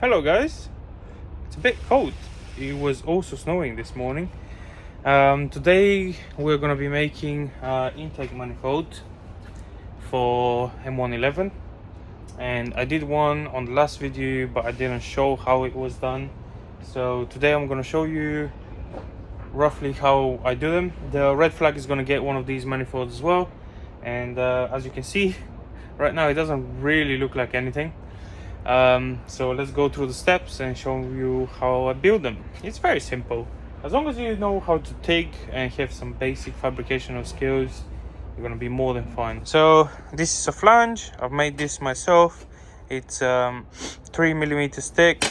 Hello guys, it's a bit cold. It was also snowing this morning. Today we're gonna be making intake manifold for M111, and I did one on the last video but I didn't show how it was done. So today I'm gonna show you roughly how I do them. The red flag is gonna get one of these manifolds as well, and as you can see right now it doesn't really look like anything. So let's go through the steps and show you how I build them. It's very simple. As long as you know how to take and have some basic fabrication skills, you're gonna be more than fine. So this is a flange. I've made this myself. It's 3mm thick.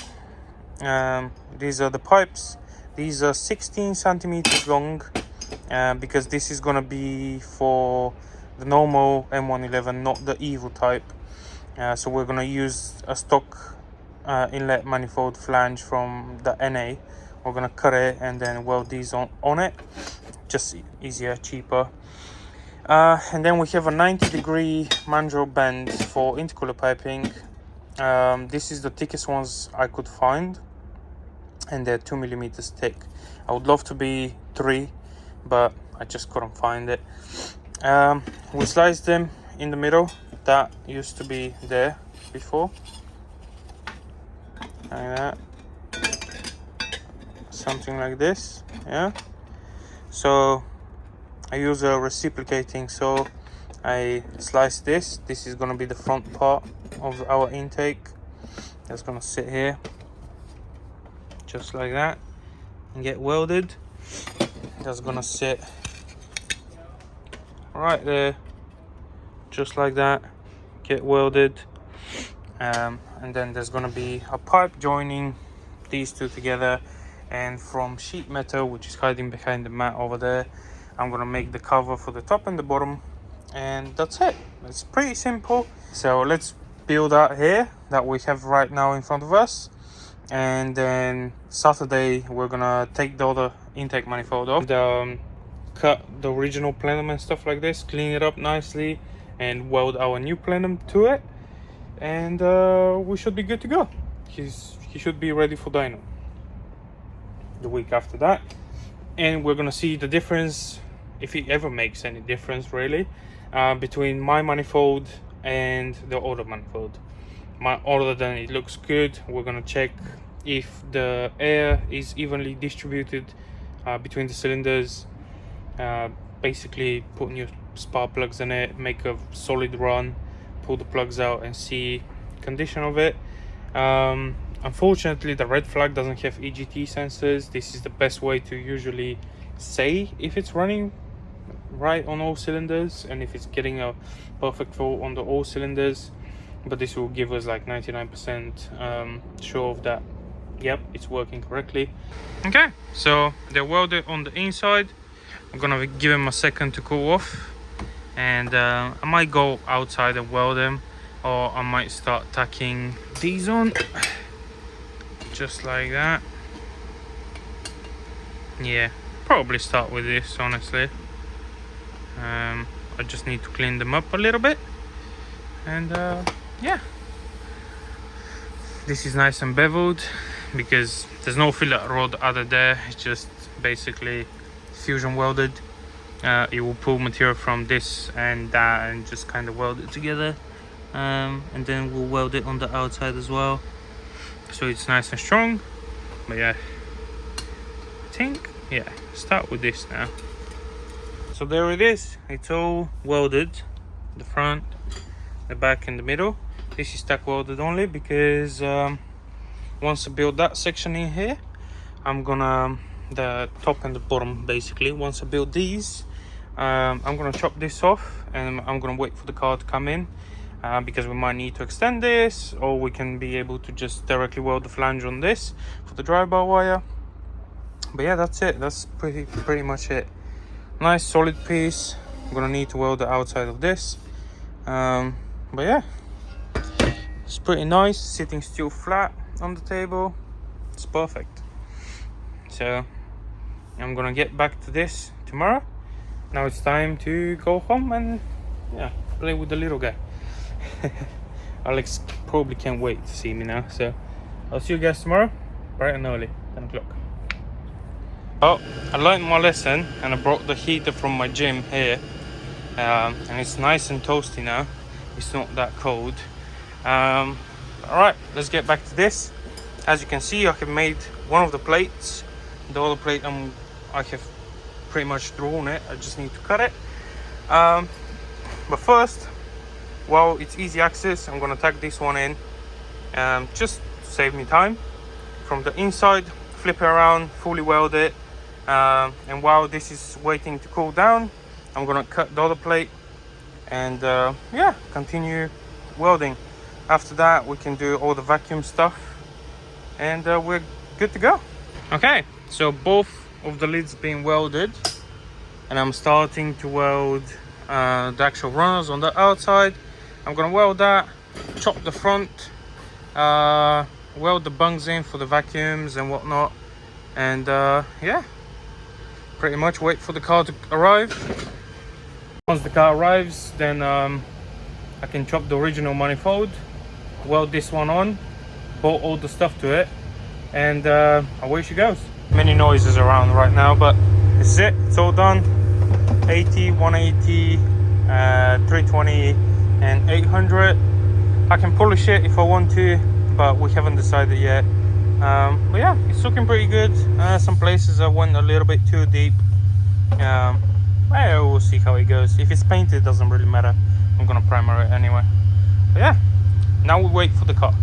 These are the pipes. These are 16 centimeters long, because this is gonna be for the normal M111, not the Iver type. So we're gonna use a stock inlet manifold flange from the NA. We're gonna cut it and then weld these on it, just easier, cheaper. And then we have a 90-degree mandrel bend for intercooler piping. This is the thickest ones I could find, and they're 2mm thick. I would love to be 3, but I just couldn't find it. We sliced them in the middle. That used to be there before, like that, something like this. Yeah, so I use a reciprocating, so I slice this. This is gonna be the front part of our intake. That's gonna sit here just like that and get welded. That's gonna sit right there just like that, get welded. And then there's gonna be a pipe joining these two together, and from sheet metal, which is hiding behind the mat over there, I'm gonna make the cover for the top and the bottom, and that's it. It's pretty simple. So let's build out here that we have right now in front of us, and then Saturday we're gonna take the other intake manifold off, cut the original plenum and stuff like this, clean it up nicely, and weld our new plenum to it, and we should be good to go. He should be ready for dyno the week after that, and we're gonna see the difference, if it ever makes any difference really, between my manifold and the other manifold. Other than it looks good, we're gonna check if the air is evenly distributed between the cylinders. Basically put new spark plugs in it, make a solid run, pull the plugs out and see condition of it. Unfortunately the red flag doesn't have EGT sensors. This is the best way to usually say if it's running right on all cylinders and if it's getting a perfect flow on the all cylinders, but this will give us like 99% sure of that, yep, it's working correctly. Okay, so they're welded on the inside. I'm gonna give them a second to cool off, and I might go outside and weld them, or I might start tacking these on just like that. Yeah, probably start with this, honestly. I just need to clean them up a little bit, and yeah, this is nice and beveled because there's no fillet rod under there. It's just basically fusion welded. It will pull material from this and that and just kind of weld it together, and then we'll weld it on the outside as well, so it's nice and strong. But yeah, I think, yeah, start with this now. So there it is, it's all welded, the front, the back and the middle. This is tack welded only because once I build that section in here, I'm gonna, the top and the bottom basically, once I build these, I'm gonna chop this off and I'm gonna wait for the car to come in, because we might need to extend this, or we can be able to just directly weld the flange on this for the dry bar wire. But yeah, that's it. That's pretty much it. Nice solid piece. I'm gonna need to weld the outside of this, but yeah, it's pretty nice, sitting still flat on the table. It's perfect. So I'm gonna get back to this tomorrow. Now it's time to go home and yeah, play with the little guy. Alex probably can't wait to see me now, so I'll see you guys tomorrow, bright and early, 10 o'clock. Oh, I learned my lesson and I brought the heater from my gym here. And it's nice and toasty now. It's not that cold. Alright, let's get back to this. As you can see, I have made one of the plates. The other plate I have pretty much drawn it. I just need to cut it. But first, while it's easy access, I'm gonna tack this one in. Just to save me time. From the inside, flip it around, fully weld it. And while this is waiting to cool down, I'm gonna cut the other plate and yeah, continue welding. After that, we can do all the vacuum stuff and we're good to go. Okay, so both of the lids being welded, and I'm starting to weld the actual runners on the outside. I'm gonna weld that, chop the front, weld the bungs in for the vacuums and whatnot, and yeah, pretty much wait for the car to arrive. Once the car arrives, then I can chop the original manifold, weld this one on, bolt all the stuff to it, and away she goes. Many noises around right now, but this is it. It's all done. 80, 180, 320 and 800. I can polish it if I want to, but we haven't decided yet. But yeah, it's looking pretty good. Some places I went a little bit too deep. Well, we'll see how it goes. If it's painted, it doesn't really matter. I'm gonna primer it anyway. But yeah, now we wait for the car.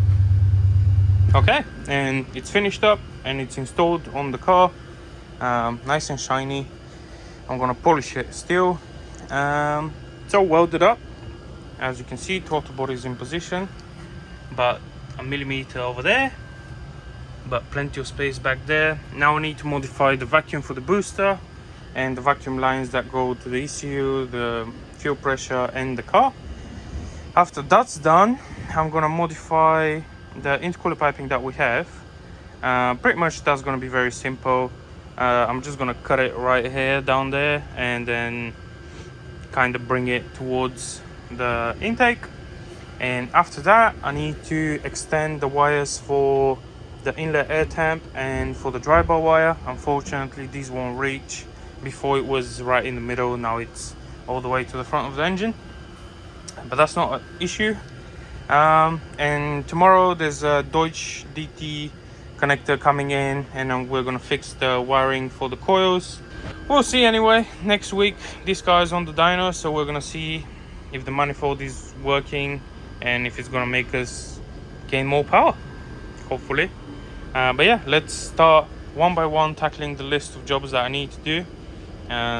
Okay, and it's finished up and it's installed on the car. Nice and shiny. I'm gonna polish it still. It's all welded up. As you can see, throttle body is in position, but a millimeter over there, but plenty of space back there. Now I need to modify the vacuum for the booster and the vacuum lines that go to the ECU, the fuel pressure and the car. After that's done, I'm gonna modify the intercooler piping that we have. Pretty much that's gonna be very simple. I'm just gonna cut it right here down there and then kind of bring it towards the intake. And after that, I need to extend the wires for the inlet air temp and for the dry bar wire. Unfortunately, these won't reach. Before it was right in the middle, now it's all the way to the front of the engine, but that's not an issue. And tomorrow there's a Deutsch DT connector coming in, and then we're gonna fix the wiring for the coils. We'll see anyway. Next week this car is on the dyno, so we're gonna see if the manifold is working and if it's gonna make us gain more power, hopefully. But yeah, let's start one by one tackling the list of jobs that I need to do,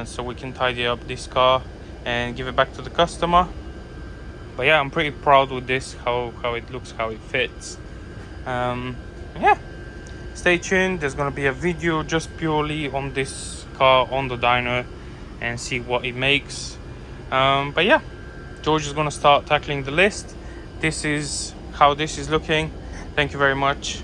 so we can tidy up this car and give it back to the customer. But yeah, I'm pretty proud with this, how it looks, how it fits. Yeah, stay tuned. There's gonna be a video just purely on this car on the dyno and see what it makes. But yeah, George is gonna start tackling the list. This is how this is looking. Thank you very much,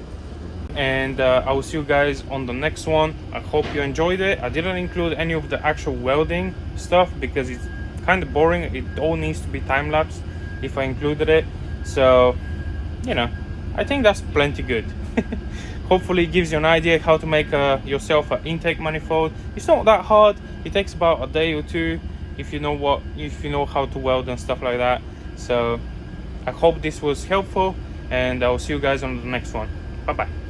and I will see you guys on the next one. I hope you enjoyed it. I didn't include any of the actual welding stuff because it's kind of boring. It all needs to be time-lapse if I included it, so you know, I think that's plenty good. Hopefully it gives you an idea how to make yourself an intake manifold. It's not that hard. It takes about a day or two if you know how to weld and stuff like that. So I hope this was helpful, and I'll see you guys on the next one. Bye bye.